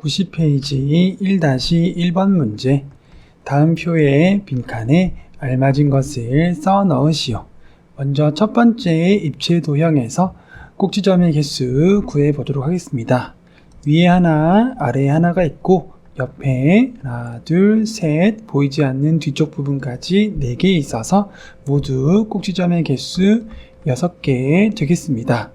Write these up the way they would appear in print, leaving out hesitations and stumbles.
90페이지 1-1번 문제. 다음 표의 빈칸에 알맞은 것을 써 넣으시오. 먼저 첫 번째 입체 도형에서 꼭지점의 개수 구해 보도록 하겠습니다. 위에 하나, 아래에 하나가 있고 옆에 하나, 둘, 셋 보이지 않는 뒤쪽 부분까지 4개 있어서 모두 꼭지점의 개수 6개 되겠습니다.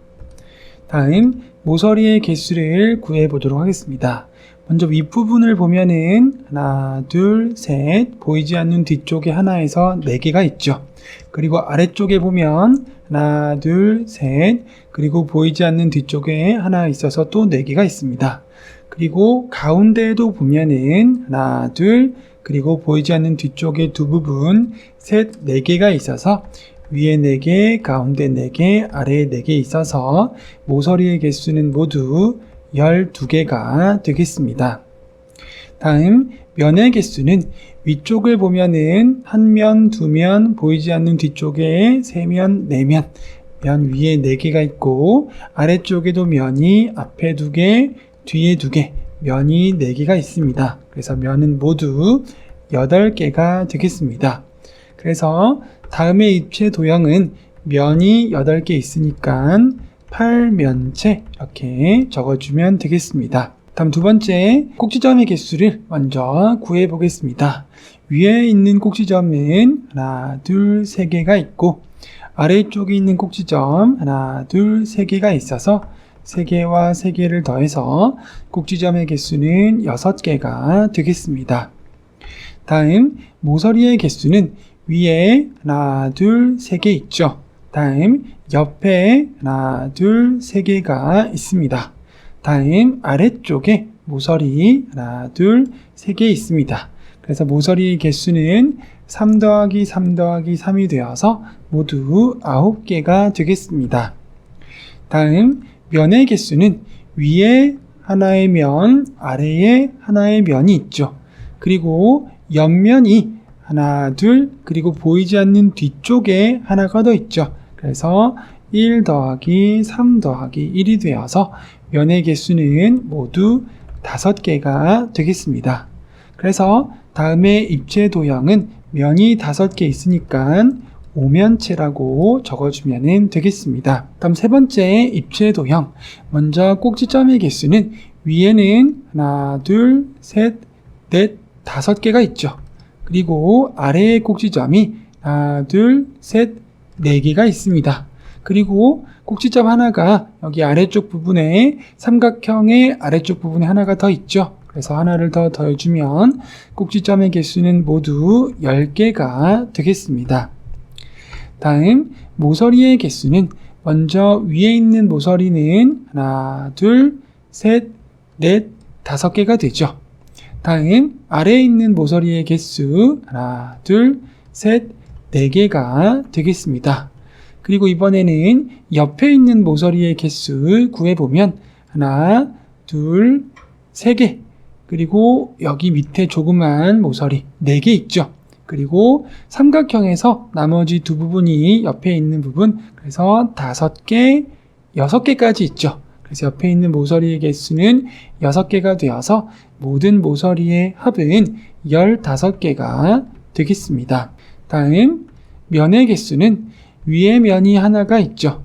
다음 모서리의 개수를 구해 보도록 하겠습니다. 먼저 윗부분을 보면은 하나, 둘, 셋 보이지 않는 뒤쪽에 하나에서 4개가 있죠. 그리고 아래쪽에 보면 하나, 둘, 셋 그리고 보이지 않는 뒤쪽에 하나 있어서 또 4개가 있습니다. 그리고 가운데에도 보면은 하나, 둘 그리고 보이지 않는 뒤쪽에 두 부분 셋, 4개가 있어서 위에 4개, 가운데 4개, 아래에 4개 있어서 모서리의 개수는 모두 12개가 되겠습니다. 다음 면의 개수는 위쪽을 보면은 한 면, 두 면, 보이지 않는 뒤쪽에 3면, 4면, 면 위에 4개가 있고 아래쪽에도 면이 앞에 2개, 뒤에 2개, 면이 4개가 있습니다. 그래서 면은 모두 8개가 되겠습니다. 그래서 다음의 입체 도형은 면이 8개 있으니까 8면체 이렇게 적어주면 되겠습니다. 다음 두 번째 꼭지점의 개수를 먼저 구해 보겠습니다. 위에 있는 꼭지점은 하나, 둘, 3개가 있고 아래쪽에 있는 꼭지점 하나, 둘, 3개가 있어서 3개와 3개를 더해서 꼭지점의 개수는 6개가 되겠습니다. 다음 모서리의 개수는 위에 하나, 둘, 3개 있죠. 다음 옆에 하나, 둘, 3개가 있습니다. 다음 아래쪽에 모서리 하나, 둘, 3개 있습니다. 그래서 모서리의 개수는 3 더하기 3 더하기 3이 되어서 모두 9개가 되겠습니다. 다음 면의 개수는 위에 하나의 면, 아래에 하나의 면이 있죠. 그리고 옆면이 하나, 둘, 그리고 보이지 않는 뒤쪽에 하나가 더 있죠. 그래서 1 더하기 3 더하기 1이 되어서 면의 개수는 모두 5개가 되겠습니다. 그래서 다음에 입체 도형은 면이 5개 있으니까 5면체라고 적어주면 되겠습니다. 다음 세 번째 입체 도형. 먼저 꼭지점의 개수는 위에는 하나, 둘, 셋, 넷, 5개가 있죠. 그리고 아래의 꼭지점이 하나, 둘, 셋, 4개가 있습니다. 그리고 꼭지점 하나가 여기 아래쪽 부분에 삼각형의 아래쪽 부분에 하나가 더 있죠. 그래서 하나를 더 더해주면 꼭지점의 개수는 모두 10개가 되겠습니다. 다음 모서리의 개수는 먼저 위에 있는 모서리는 하나, 둘, 셋, 넷, 5개가 되죠. 다음 아래에 있는 모서리의 개수 하나, 둘, 셋, 4개가 되겠습니다. 그리고 이번에는 옆에 있는 모서리의 개수 구해보면 하나, 둘, 3개 그리고 여기 밑에 조그만 모서리 4개 있죠. 그리고 삼각형에서 나머지 두 부분이 옆에 있는 부분 그래서 5개, 6개까지 있죠. 그래서 옆에 있는 모서리의 개수는 6개가 되어서 모든 모서리의 합은 15개가 되겠습니다. 다음 면의 개수는 위에 면이 하나가 있죠.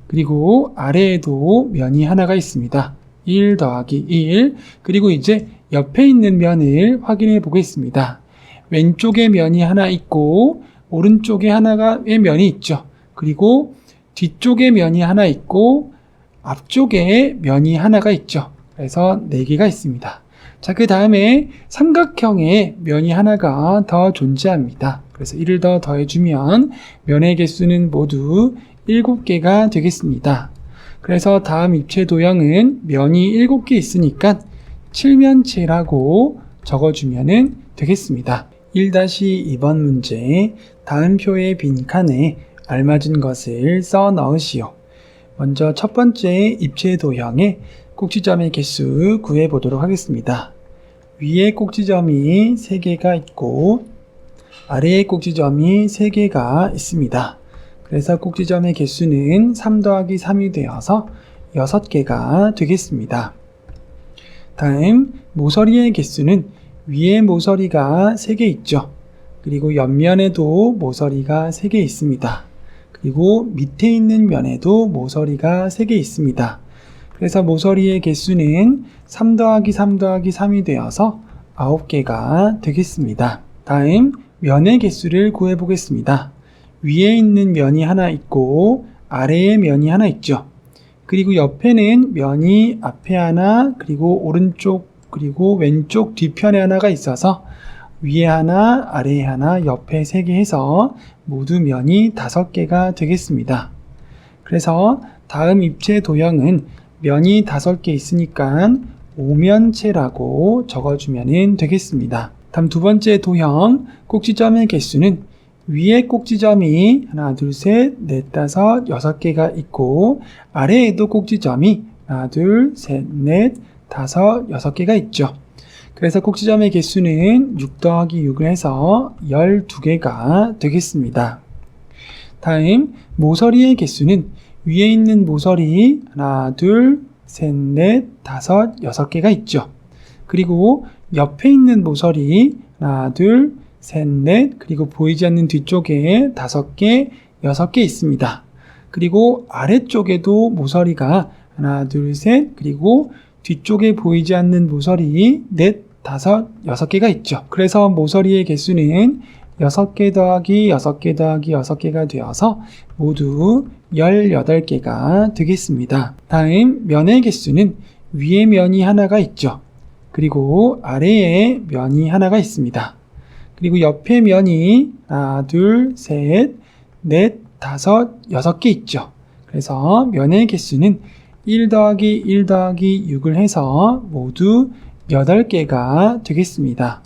그리고 아래에도 면이 하나가 있습니다. 1 더하기 1 그리고 이제 옆에 있는 면을 확인해 보겠습니다. 왼쪽에 면이 하나 있고 오른쪽에 하나의 면이 있죠. 그리고 뒤쪽에 면이 하나 있고 앞쪽에 면이 하나가 있죠. 그래서 4개가 있습니다. 자, 그 다음에 삼각형에 면이 하나가 더 존재합니다. 그래서 1을 더 더해주면 면의 개수는 모두 7개가 되겠습니다. 그래서 다음 입체 도형은 면이 7개 있으니까 7면체라고 적어주면 되겠습니다. 1-2번 문제. 다음 표의 빈칸에 알맞은 것을 써 넣으시오. 먼저 첫 번째 입체 도형에 꼭지점의 개수 구해 보도록 하겠습니다. 위에 꼭지점이 3개가 있고 아래에 꼭지점이 3개가 있습니다. 그래서 꼭지점의 개수는 3 더하기 3이 되어서 6개가 되겠습니다. 다음 모서리의 개수는 위에 모서리가 3개 있죠. 그리고 옆면에도 모서리가 3개 있습니다. 그리고 밑에 있는 면에도 모서리가 3개 있습니다. 그래서 모서리의 개수는 3 더하기 3 더하기 3이 되어서 9개가 되겠습니다. 다음 면의 개수를 구해 보겠습니다. 위에 있는 면이 하나 있고 아래에 면이 하나 있죠. 그리고 옆에는 면이 앞에 하나, 그리고 오른쪽, 그리고 왼쪽 뒤편에 하나가 있어서 위에 하나, 아래에 하나, 옆에 3개 해서 모두 면이 5개가 되겠습니다. 그래서 다음 입체 도형은 면이 5개 있으니까 오면체라고 적어주면 되겠습니다. 다음 두 번째 도형, 꼭지점의 개수는 위에 꼭지점이 하나, 둘, 셋, 넷, 다섯, 6개가 있고 아래에도 꼭지점이 하나, 둘, 셋, 넷, 다섯, 6개가 있죠. 그래서 꼭지점의 개수는 6 더하기 6을 해서 12개가 되겠습니다. 다음 모서리의 개수는 위에 있는 모서리 하나, 둘, 셋, 넷, 다섯, 6개가 있죠. 그리고 옆에 있는 모서리 하나, 둘, 셋, 넷, 그리고 보이지 않는 뒤쪽에 5개, 6개 있습니다. 그리고 아래쪽에도 모서리가 하나, 둘, 셋, 그리고 뒤쪽에 보이지 않는 모서리 넷, 5, 6개가 있죠. 그래서 모서리의 개수는 6개 더하기 6개 더하기 6개가 되어서 모두 18개가 되겠습니다. 다음 면의 개수는 위에 면이 하나가 있죠. 그리고 아래에 면이 하나가 있습니다. 그리고 옆에 면이 하나, 둘, 셋, 넷, 5, 6개 있죠. 그래서 면의 개수는 1 더하기 1 더하기 6을 해서 모두 8개가 되겠습니다.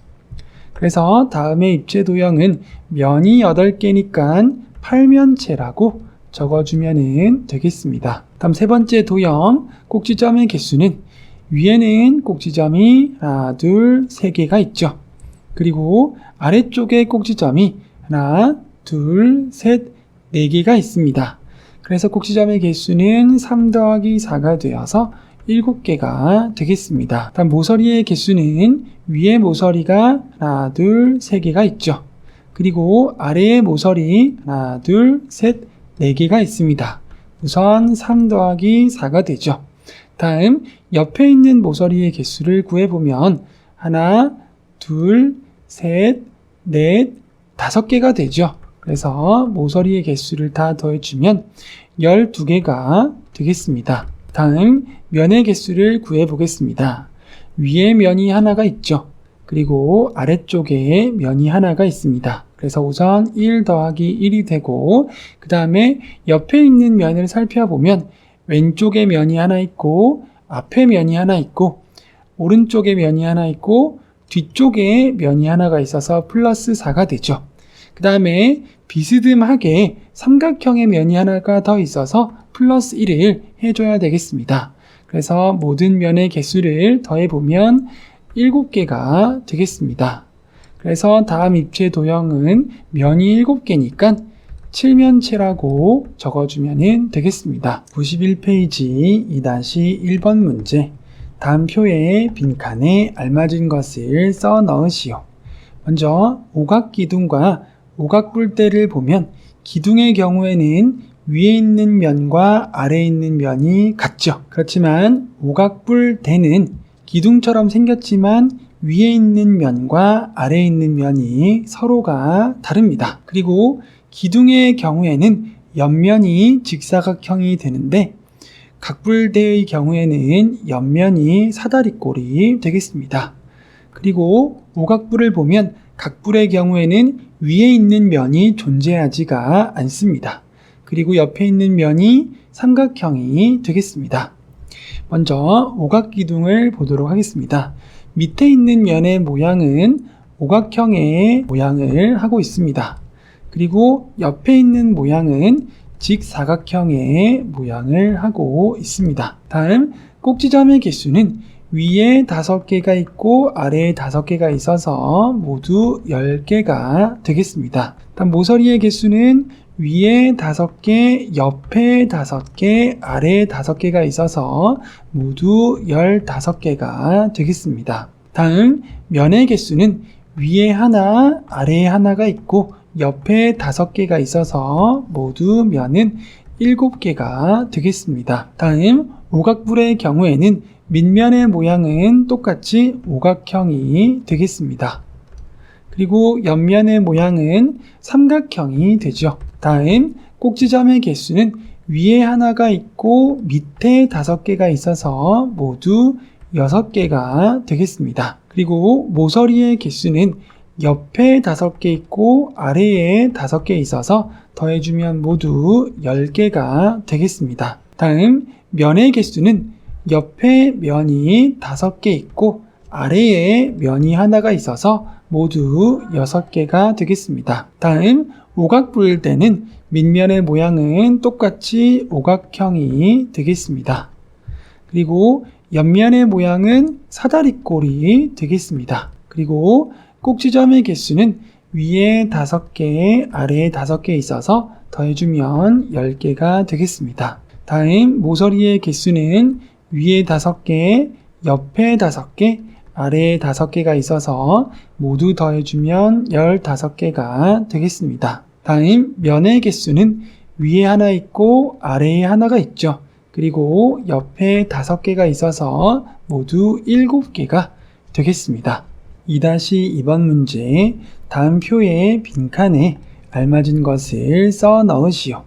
그래서 다음의 입체 도형은 면이 8개니까 8면체라고 적어주면 되겠습니다. 다음 세 번째 도형, 꼭지점의 개수는 위에는 꼭지점이 하나, 둘, 3개가 있죠. 그리고 아래쪽에 꼭지점이 하나, 둘, 셋, 4개가 있습니다. 그래서 꼭지점의 개수는 3 더하기 4가 되어서 7개가 되겠습니다. 다음 모서리의 개수는 위에 모서리가 하나, 둘, 3개가 있죠. 그리고 아래의 모서리 하나, 둘, 셋, 4개가 있습니다. 우선 3 더하기 4가 되죠. 다음 옆에 있는 모서리의 개수를 구해보면 하나, 둘, 셋, 넷, 5개가 되죠. 그래서 모서리의 개수를 다 더해주면 12개가 되겠습니다. 다음 면의 개수를 구해보겠습니다. 위에 면이 하나가 있죠. 그리고 아래쪽에 면이 하나가 있습니다. 그래서 우선 1 더하기 1이 되고 그 다음에 옆에 있는 면을 살펴보면 왼쪽에 면이 하나 있고 앞에 면이 하나 있고 오른쪽에 면이 하나 있고 뒤쪽에 면이 하나가 있어서 플러스 4가 되죠. 그 다음에 비스듬하게 삼각형의 면이 하나가 더 있어서 플러스 1을 해줘야 되겠습니다. 그래서 모든 면의 개수를 더해보면 7개가 되겠습니다. 그래서 다음 입체 도형은 면이 7개니까 7면체라고 적어주면 되겠습니다. 91페이지 2-1번 문제. 다음 표에 빈칸에 알맞은 것을 써 넣으시오. 먼저 오각기둥과 오각뿔대를 보면 기둥의 경우에는 위에 있는 면과 아래에 있는 면이 같죠. 그렇지만 오각뿔대는 기둥처럼 생겼지만 위에 있는 면과 아래에 있는 면이 서로가 다릅니다. 그리고 기둥의 경우에는 옆면이 직사각형이 되는데 각뿔대의 경우에는 옆면이 사다리꼴이 되겠습니다. 그리고 오각뿔을 보면 각뿔의 경우에는 위에 있는 면이 존재하지가 않습니다. 그리고 옆에 있는 면이 삼각형이 되겠습니다. 먼저 오각기둥을 보도록 하겠습니다. 밑에 있는 면의 모양은 오각형의 모양을 하고 있습니다. 그리고 옆에 있는 모양은 직사각형의 모양을 하고 있습니다. 다음 꼭지점의 개수는 위에 5개가 있고 아래에 5개가 있어서 모두 10개가 되겠습니다. 다음 모서리의 개수는 위에 5개, 옆에 5개, 아래에 5개가 있어서 모두 15개가 되겠습니다. 다음 면의 개수는 위에 하나, 아래에 하나가 있고 옆에 5개가 있어서 모두 면은 7개가 되겠습니다. 다음 오각불의 경우에는 밑면의 모양은 똑같이 오각형이 되겠습니다. 그리고 옆면의 모양은 삼각형이 되죠. 다음 꼭지점의 개수는 위에 하나가 있고 밑에 5개가 있어서 모두 6개가 되겠습니다. 그리고 모서리의 개수는 옆에 5개 있고 아래에 5개 있어서 더해주면 모두 10개가 되겠습니다. 다음 면의 개수는 옆에 면이 5개 있고 아래에 면이 하나가 있어서 모두 6개가 되겠습니다. 다음 오각불대는 밑면의 모양은 똑같이 오각형이 되겠습니다. 그리고 옆면의 모양은 사다리꼴이 되겠습니다. 그리고 꼭지점의 개수는 위에 5개, 아래에 5개 있어서 더해주면 10개가 되겠습니다. 다음 모서리의 개수는 위에 5개, 옆에 5개, 아래에 5개가 있어서 모두 더해주면 15개가 되겠습니다. 다음 면의 개수는 위에 하나 있고 아래에 하나가 있죠. 그리고 옆에 5개가 있어서 모두 7개가 되겠습니다. 2-2번 문제, 다음 표의 빈칸에 알맞은 것을 써 넣으시오.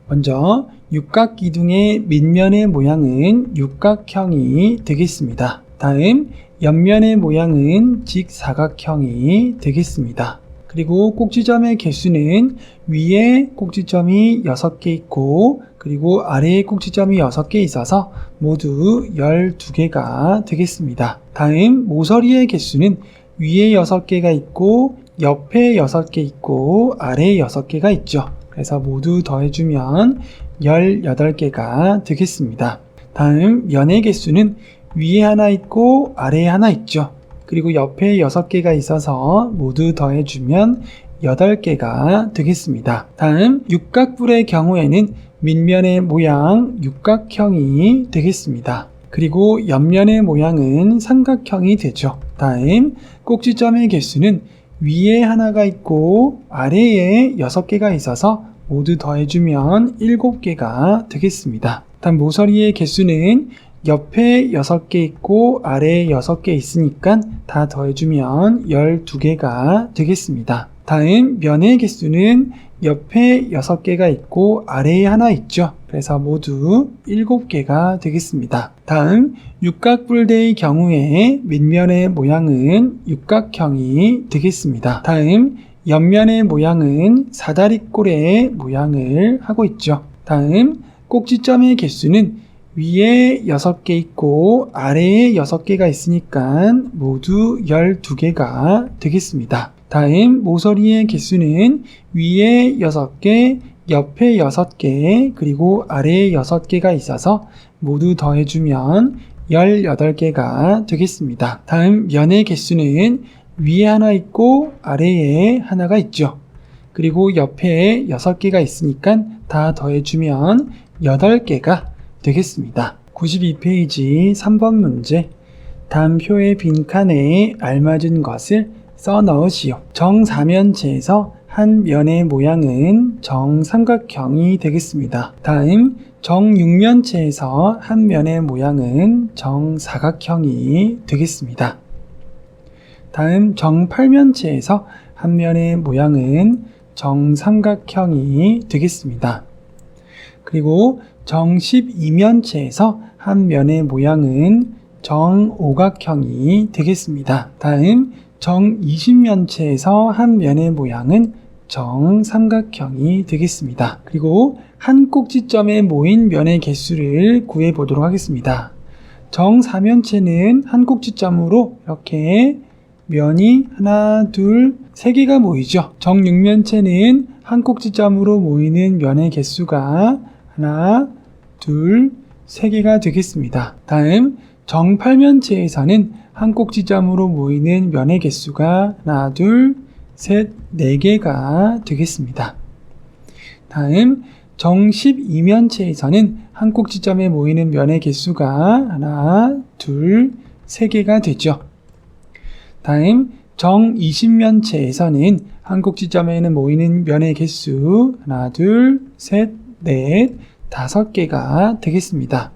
먼저 육각기둥의 밑면의 모양은 육각형이 되겠습니다. 다음 옆면의 모양은 직사각형이 되겠습니다. 그리고 꼭지점의 개수는 위에 꼭지점이 6개 있고 그리고 아래에 꼭지점이 6개 있어서 모두 12개가 되겠습니다. 다음 모서리의 개수는 위에 6개가 있고 옆에 6개 있고 아래에 6개가 있죠. 그래서 모두 더해주면 18개가 되겠습니다. 다음 면의 개수는 위에 하나 있고 아래에 하나 있죠. 그리고 옆에 6개가 있어서 모두 더해주면 8개가 되겠습니다. 다음 육각불의 경우에는 밑면의 모양 육각형이 되겠습니다. 그리고 옆면의 모양은 삼각형이 되죠. 다음 꼭지점의 개수는 위에 하나가 있고 아래에 6개가 있어서 모두 더해주면 7개가 되겠습니다. 다음 모서리의 개수는 옆에 6개 있고 아래에 6개 있으니까 다 더해주면 12개가 되겠습니다. 다음 면의 개수는 옆에 6개가 있고 아래에 하나 있죠. 그래서 모두 7개가 되겠습니다. 다음 육각불대의 경우에 밑면의 모양은 육각형이 되겠습니다. 다음 옆면의 모양은 사다리꼴의 모양을 하고 있죠. 다음 꼭지점의 개수는 위에 6개 있고 아래에 6개가 있으니까 모두 12개가 되겠습니다. 다음 모서리의 개수는 위에 6개, 옆에 6개, 그리고 아래에 6개가 있어서 모두 더해주면 18개가 되겠습니다. 다음 면의 개수는 위에 하나 있고 아래에 하나가 있죠. 그리고 옆에 6개가 있으니까 다 더해주면 8개가 되겠습니다. 92페이지 3번 문제, 다음 표의 빈칸에 알맞은 것을 써 넣으시오. 정사면체에서 한 면의 모양은 정삼각형이 되겠습니다. 다음 정육면체에서 한 면의 모양은 정사각형이 되겠습니다. 다음 정팔면체에서 한 면의 모양은 정삼각형이 되겠습니다. 그리고 정12면체에서 한 면의 모양은 정오각형이 되겠습니다. 다음 정20면체에서 한 면의 모양은 정삼각형이 되겠습니다. 그리고 한 꼭지점에 모인 면의 개수를 구해 보도록 하겠습니다. 정4면체는 한 꼭지점으로 이렇게 면이 하나, 둘, 3개가 모이죠. 정6면체는 한 꼭지점으로 모이는 면의 개수가 하나, 둘, 3개가 되겠습니다. 다음 정8면체에서는 한 꼭지점으로 모이는 면의 개수가 하나, 둘, 셋, 4개가 되겠습니다. 다음 정 12면체에서는 한 꼭지점에 모이는 면의 개수가 하나, 둘, 세 개가 되죠. 다음 정 20면체에서는 한 꼭지점에는 모이는 면의 개수 하나, 둘, 셋, 넷, 5개가 되겠습니다.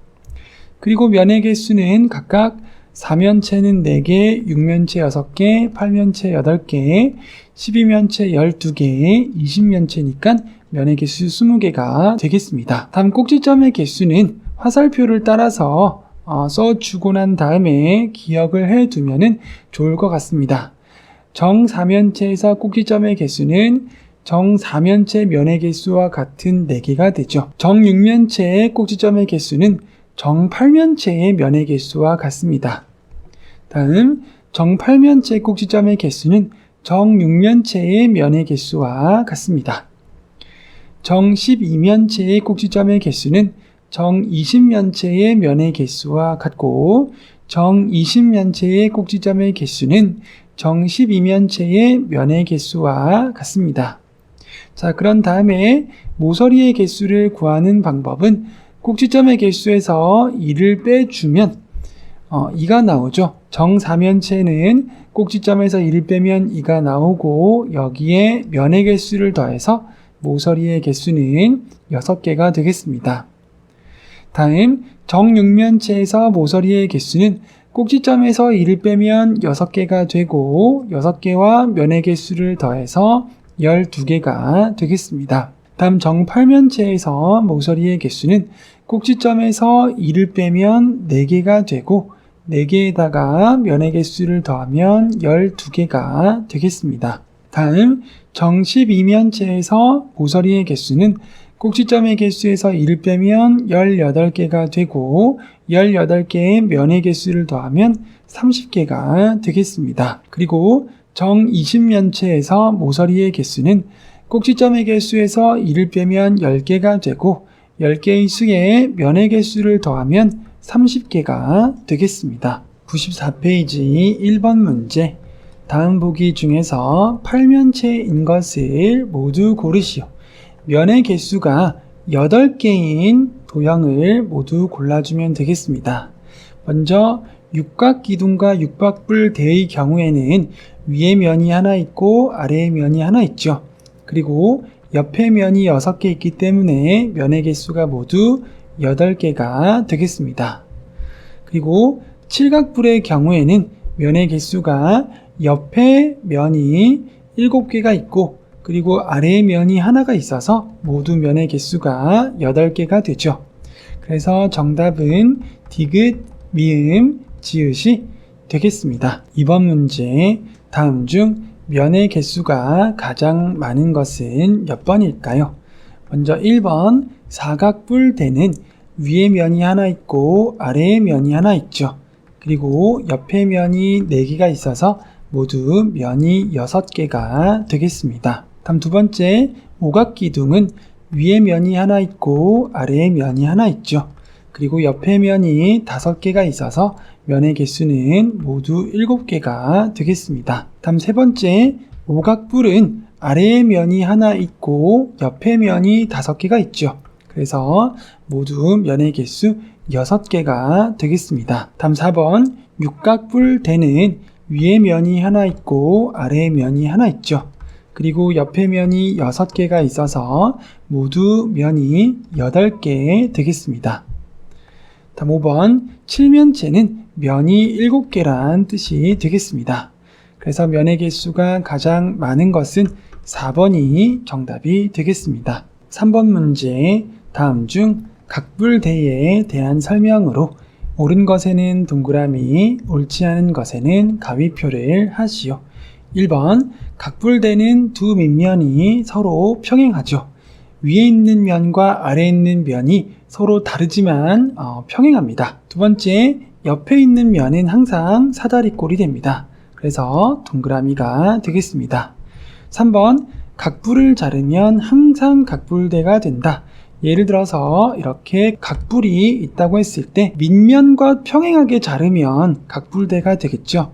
그리고 면의 개수는 각각 4면체는 4개, 6면체 6개, 8면체 8개, 12면체 12개, 20면체니까 면의 개수 20개가 되겠습니다. 다음 꼭지점의 개수는 화살표를 따라서 써주고 난 다음에 기억을 해두면 좋을 것 같습니다. 정 4면체에서 꼭지점의 개수는 정 4면체 면의 개수와 같은 4개가 되죠. 정 6면체의 꼭지점의 개수는 정 8면체의 면의 개수와 같습니다. 다음 정 8면체 꼭지점의 개수는 정 6면체의 면의 개수와 같습니다. 정 12면체의 꼭지점의 개수는 정 20면체의 면의 개수와 같고 정 20면체의 꼭지점의 개수는 정 12면체의 면의 개수와 같습니다. 자, 그런 다음에 모서리의 개수를 구하는 방법은 꼭지점의 개수에서 2를 빼주면 2가 나오죠. 정 4면체는 꼭지점에서 1을 빼면 2가 나오고 여기에 면의 개수를 더해서 모서리의 개수는 6개가 되겠습니다. 다음 정 6면체에서 모서리의 개수는 꼭지점에서 1을 빼면 6개가 되고 6개와 면의 개수를 더해서 12개가 되겠습니다. 다음 정 8면체에서 모서리의 개수는 꼭지점에서 2를 빼면 4개가 되고 4개에다가 면의 개수를 더하면 12개가 되겠습니다. 다음 정 12면체에서 모서리의 개수는 꼭지점의 개수에서 1을 빼면 18개가 되고 18개의 면의 개수를 더하면 30개가 되겠습니다. 그리고 정 20면체에서 모서리의 개수는 꼭지점의 개수에서 1을 빼면 10개가 되고 10개의 수에 면의 개수를 더하면 30개가 되겠습니다. 94페이지 1번 문제. 다음 보기 중에서 8면체인 것을 모두 고르시오. 면의 개수가 8개인 도형을 모두 골라주면 되겠습니다. 먼저 육각기둥과 육박불대의 경우에는 위에 면이 하나 있고 아래에 면이 하나 있죠. 그리고 옆에 면이 6개 있기 때문에 면의 개수가 모두 8개가 되겠습니다. 그리고 칠각불의 경우에는 면의 개수가 옆에 면이 7개가 있고 그리고 아래에 면이 하나가 있어서 모두 면의 개수가 8개가 되죠. 그래서 정답은 디귿, 미음, 지읒이 되겠습니다. 2번 문제. 다음 중 면의 개수가 가장 많은 것은 몇 번일까요? 먼저 1번 사각뿔대는 위에 면이 하나 있고 아래에 면이 하나 있죠. 그리고 옆에 면이 4개가 있어서 모두 면이 6개가 되겠습니다. 다음 두 번째 오각기둥은 위에 면이 하나 있고 아래에 면이 하나 있죠. 그리고 옆에 면이 5개가 있어서 면의 개수는 모두 7개가 되겠습니다. 다음 세 번째 오각뿔은 아래에 면이 하나 있고 옆에 면이 5개가 있죠. 그래서 모두 면의 개수 6개가 되겠습니다. 다음 4번 육각뿔대는 위에 면이 하나 있고 아래에 면이 하나 있죠. 그리고 옆에 면이 6개가 있어서 모두 면이 8개 되겠습니다. 다음 5번 칠면체는 면이 7개란 뜻이 되겠습니다. 그래서 면의 개수가 가장 많은 것은 4번이 정답이 되겠습니다. 3번 문제. 다음 중 각불대에 대한 설명으로 옳은 것에는 동그라미, 옳지 않은 것에는 가위표를 하시오. 1번 각불대는 두 밑면이 서로 평행하죠. 위에 있는 면과 아래에 있는 면이 서로 다르지만 평행합니다. 두 번째, 옆에 있는 면은 항상 사다리꼴이 됩니다. 그래서 동그라미가 되겠습니다. 3번 각불을 자르면 항상 각불대가 된다. 예를 들어서 이렇게 각불이 있다고 했을 때 밑면과 평행하게 자르면 각불대가 되겠죠.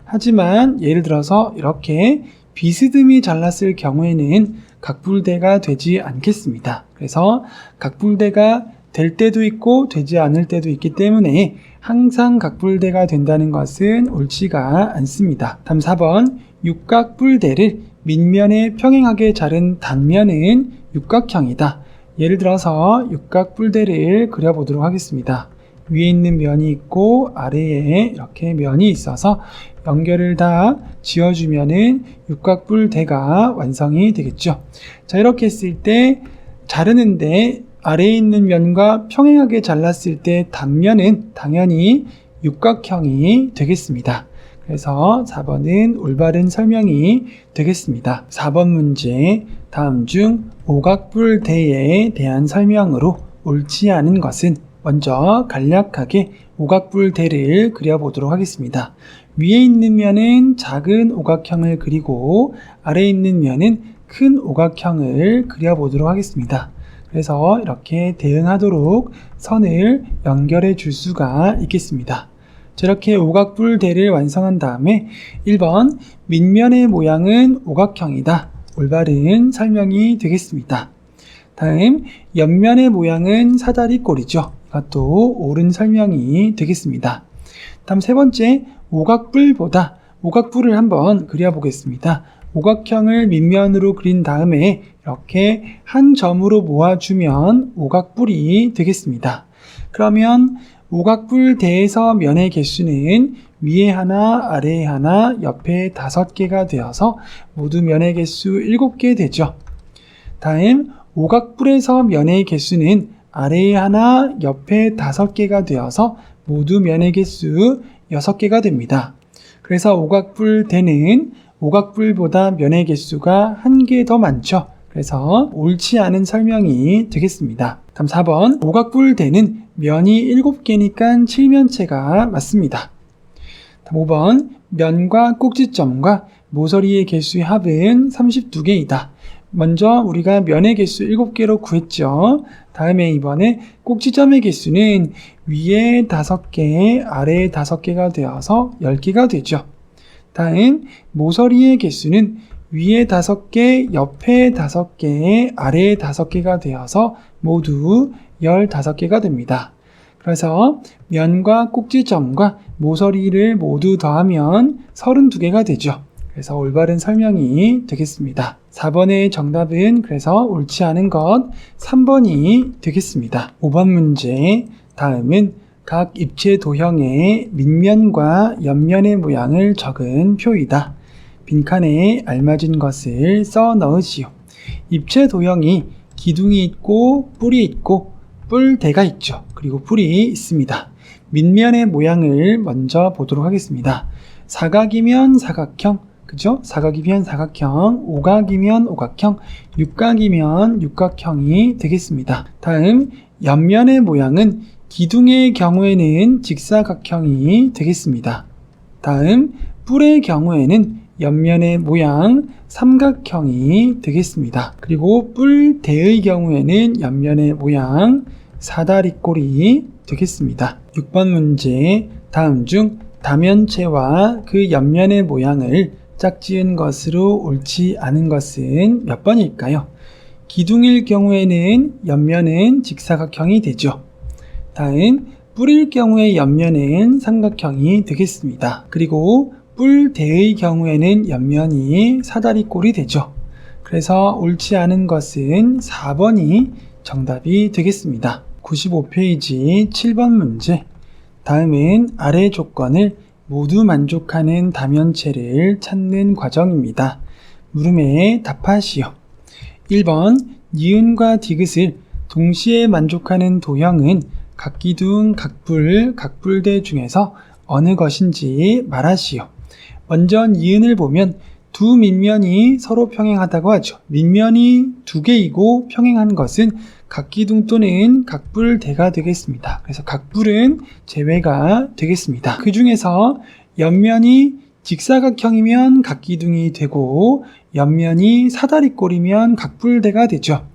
하지만 예를 들어서 이렇게 비스듬히 잘랐을 경우에는 각불대가 되지 않겠습니다. 그래서 각불대가 될 때도 있고 되지 않을 때도 있기 때문에 항상 각불대가 된다는 것은 옳지가 않습니다. 다음 4번 육각불대를 밑면에 평행하게 자른 단면은 육각형이다. 예를 들어서 육각불대를 그려보도록 하겠습니다. 위에 있는 면이 있고 아래에 이렇게 면이 있어서 연결을 다 지어주면은 육각불대가 완성이 되겠죠. 자, 이렇게 했을 때 자르는데 아래에 있는 면과 평행하게 잘랐을 때 단면은 당연히 육각형이 되겠습니다. 그래서 4번은 올바른 설명이 되겠습니다. 4번 문제, 다음 중 오각불대에 대한 설명으로 옳지 않은 것은 먼저 간략하게 오각불대를 그려보도록 하겠습니다. 위에 있는 면은 작은 오각형을 그리고 아래에 있는 면은 큰 오각형을 그려보도록 하겠습니다. 그래서 이렇게 대응하도록 선을 연결해 줄 수가 있겠습니다. 이렇게 오각불대를 완성한 다음에 1번 밑면의 모양은 오각형이다. 올바른 설명이 되겠습니다. 다음 옆면의 모양은 사다리꼴이죠. 이것도 옳은 설명이 되겠습니다. 다음 세 번째 오각불보다 오각불을 한번 그려보겠습니다. 오각형을 밑면으로 그린 다음에 이렇게 한 점으로 모아주면 오각불이 되겠습니다. 그러면 오각불대에서 면의 개수는 위에 하나, 아래에 하나, 옆에 5개가 되어서 모두 면의 개수 7개 되죠. 다음 오각불에서 면의 개수는 아래에 하나, 옆에 5개가 되어서 모두 면의 개수 6개가 됩니다. 그래서 오각불대는 오각불보다 면의 개수가 1개 더 많죠. 그래서 옳지 않은 설명이 되겠습니다. 다음 4번 오각불대는 면이 7개니까 7면체가 맞습니다. 다음 5번 면과 꼭지점과 모서리의 개수의 합은 32개이다. 먼저 우리가 면의 개수 7개로 구했죠. 다음에 이번에 꼭지점의 개수는 위에 5개, 아래에 5개가 되어서 10개가 되죠. 다음 모서리의 개수는 위에 5개, 옆에 5개, 아래에 5개가 되어서 모두 15개가 됩니다. 그래서 면과 꼭지점과 모서리를 모두 더하면 32개가 되죠. 그래서 올바른 설명이 되겠습니다. 4번의 정답은 그래서 옳지 않은 것 3번이 되겠습니다. 5번 문제, 다음은 각 입체 도형의 밑면과 옆면의 모양을 적은 표이다. 빈칸에 알맞은 것을 써 넣으시오. 입체 도형이 기둥이 있고 뿔이 있고 뿔대가 있죠. 그리고 뿔이 있습니다. 밑면의 모양을 먼저 보도록 하겠습니다. 사각이면 사각형, 그죠? 사각이면 사각형, 오각이면 오각형, 육각이면 육각형이 되겠습니다. 다음 옆면의 모양은 기둥의 경우에는 직사각형이 되겠습니다. 다음 뿔의 경우에는 옆면의 모양 삼각형이 되겠습니다. 그리고 뿔대의 경우에는 옆면의 모양 사다리꼴이 되겠습니다. 6번 문제, 다음 중 다면체와 그 옆면의 모양을 짝지은 것으로 옳지 않은 것은 몇 번일까요? 기둥일 경우에는 옆면은 직사각형이 되죠. 다음 뿔일 경우의 옆면은 삼각형이 되겠습니다. 그리고 뿔대의 경우에는 옆면이 사다리꼴이 되죠. 그래서 옳지 않은 것은 4번이 정답이 되겠습니다. 95페이지 7번 문제, 다음은 아래 조건을 모두 만족하는 다면체를 찾는 과정입니다. 물음에 답하시오. 1번 니은과 디귿을 동시에 만족하는 도형은 각기둥, 각불, 각불대 중에서 어느 것인지 말하시오. 먼저 니은을 보면 두 밑면이 서로 평행하다고 하죠. 밑면이 2개이고 평행한 것은 각기둥 또는 각불대가 되겠습니다. 그래서 각불은 제외가 되겠습니다. 그 중에서 옆면이 직사각형이면 각기둥이 되고 옆면이 사다리꼴이면 각불대가 되죠.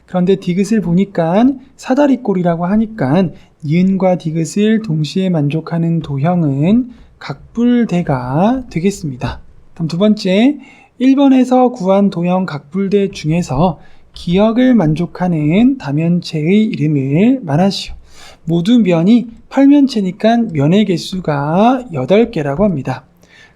그런데 디귿을 보니까 사다리꼴이라고 하니까 니은과 디귿을 동시에 만족하는 도형은 각불대가 되겠습니다. 다음 두 번째, 1번에서 구한 도형 각불대 중에서 기역을 만족하는 다면체의 이름을 말하시오. 모두 면이 8면체니까 면의 개수가 8개라고 합니다.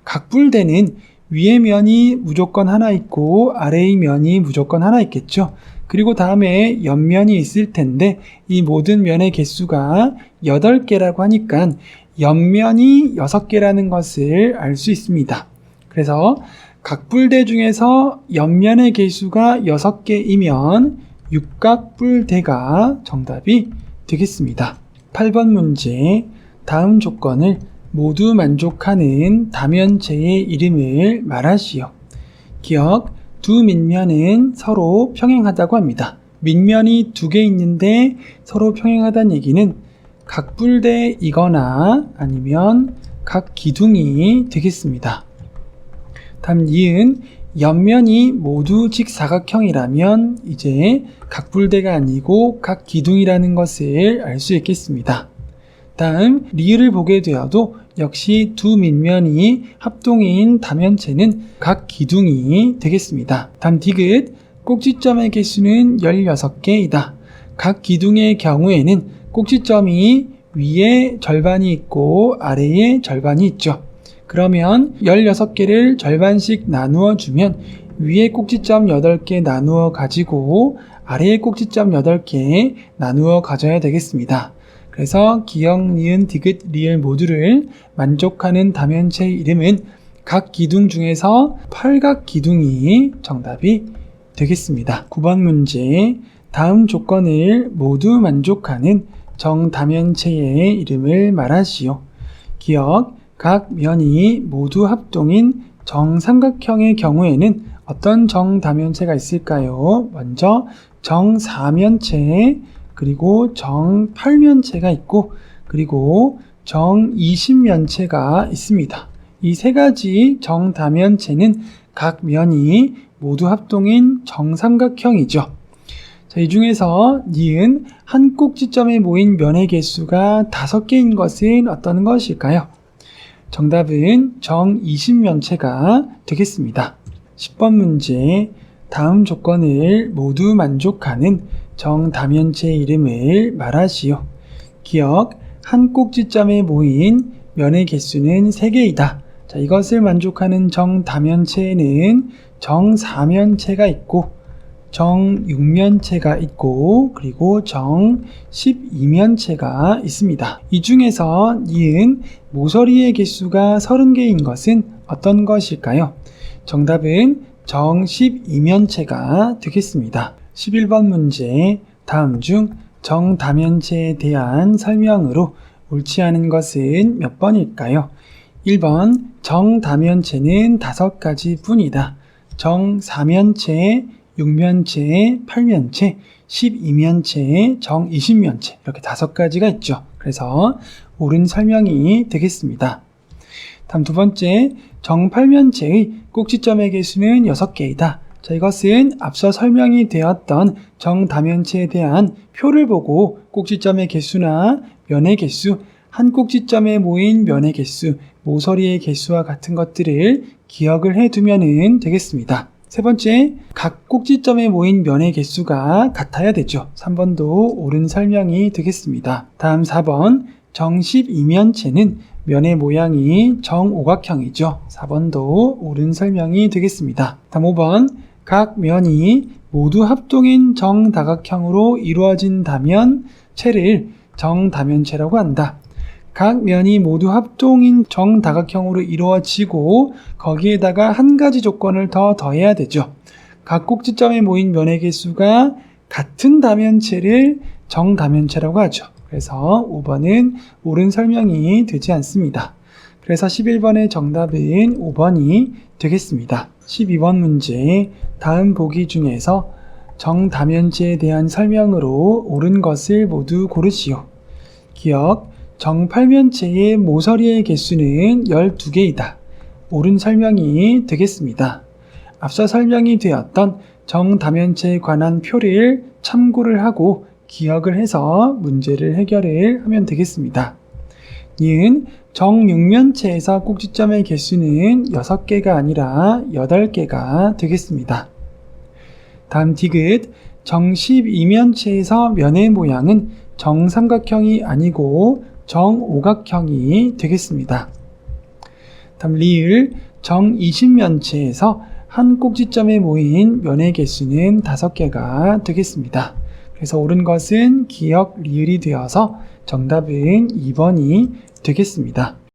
각불대는 위의 면이 무조건 하나 있고 아래의 면이 무조건 하나 있겠죠. 그리고 다음에 옆면이 있을 텐데 이 모든 면의 개수가 8개라고 하니까 옆면이 6개라는 것을 알 수 있습니다. 그래서 각불대 중에서 옆면의 개수가 6개이면 육각불대가 정답이 되겠습니다. 8번 문제, 다음 조건을 모두 만족하는 다면체의 이름을 말하시오. 기역, 두 밑면은 서로 평행하다고 합니다. 밑면이 2개 있는데 서로 평행하다는 얘기는 각불대이거나 아니면 각기둥이 되겠습니다. 다음 니은, 옆면이 모두 직사각형이라면 이제 각불대가 아니고 각기둥이라는 것을 알 수 있겠습니다. 다음 리을을 보게 되어도 역시 두 밑면이 합동인 다면체는 각기둥이 되겠습니다. 다음 디귿, 꼭지점의 개수는 16개이다. 각기둥의 경우에는 꼭지점이 위에 절반이 있고 아래에 절반이 있죠. 그러면 16개를 절반씩 나누어 주면 위에 꼭지점 8개 나누어 가지고 아래에 꼭지점 8개 나누어 가져야 되겠습니다. 그래서 기역, 니은, 디귿, 리을 모두를 만족하는 다면체의 이름은 각 기둥 중에서 팔각기둥이 정답이 되겠습니다. 9번 문제, 다음 조건을 모두 만족하는 정다면체의 이름을 말하시오. 기역, 각 면이 모두 합동인 정삼각형의 경우에는 어떤 정다면체가 있을까요? 먼저 정사면체, 그리고 정팔면체가 있고 그리고 정이십면체가 있습니다. 이 세 가지 정다면체는 각 면이 모두 합동인 정삼각형이죠. 자, 이 중에서 니은 한 꼭지점에 모인 면의 개수가 5개인 것은 어떤 것일까요? 정답은 정이십면체가 되겠습니다. 10번 문제, 다음 조건을 모두 만족하는 정다면체의 이름을 말하시오. 기역, 한 꼭지점에 모인 면의 개수는 3개이다. 자, 이것을 만족하는 정다면체에는 정사면체가 있고 정육면체가 있고 그리고 정십이면체가 있습니다. 이 중에서 니은 모서리의 개수가 30개인 것은 어떤 것일까요? 정답은 정십이면체가 되겠습니다. 11번 문제, 다음 중 정다면체에 대한 설명으로 옳지 않은 것은 몇 번일까요? 1번, 정다면체는 5가지 뿐이다. 정사면체, 육면체, 팔면체, 12면체, 정이십면체 이렇게 5가지가 있죠. 그래서 옳은 설명이 되겠습니다. 다음 두 번째, 정팔면체의 꼭지점의 개수는 6개이다. 자, 이것은 앞서 설명이 되었던 정다면체에 대한 표를 보고 꼭지점의 개수나 면의 개수, 한 꼭지점에 모인 면의 개수, 모서리의 개수와 같은 것들을 기억을 해두면 되겠습니다. 세 번째, 각 꼭지점에 모인 면의 개수가 같아야 되죠. 3번도 옳은 설명이 되겠습니다. 다음 4번, 정십이면체는 면의 모양이 정오각형이죠. 4번도 옳은 설명이 되겠습니다. 다음 5번, 각 면이 모두 합동인 정다각형으로 이루어진다면 체를 정다면체라고 한다. 각 면이 모두 합동인 정다각형으로 이루어지고 거기에다가 한 가지 조건을 더 더해야 되죠. 각 꼭지점에 모인 면의 개수가 같은 다면체를 정다면체라고 하죠. 그래서 5번은 옳은 설명이 되지 않습니다. 그래서 11번의 정답은 5번이 되겠습니다. 12번 문제, 다음 보기 중에서 정다면체에 대한 설명으로 옳은 것을 모두 고르시오. 기역, 정팔면체의 모서리의 개수는 12개이다. 옳은 설명이 되겠습니다. 앞서 설명이 되었던 정다면체에 관한 표를 참고를 하고 기억을 해서 문제를 해결을 하면 되겠습니다. 니은 정육면체에서 꼭지점의 개수는 6개가 아니라 8개가 되겠습니다. 다음 디귿 정12면체에서 면의 모양은 정삼각형이 아니고 정오각형이 되겠습니다. 다음 리을 정20면체에서 한 꼭지점에 모인 면의 개수는 5개가 되겠습니다. 그래서 옳은 것은 기역 리을이 되어서 정답은 2번이 되겠습니다.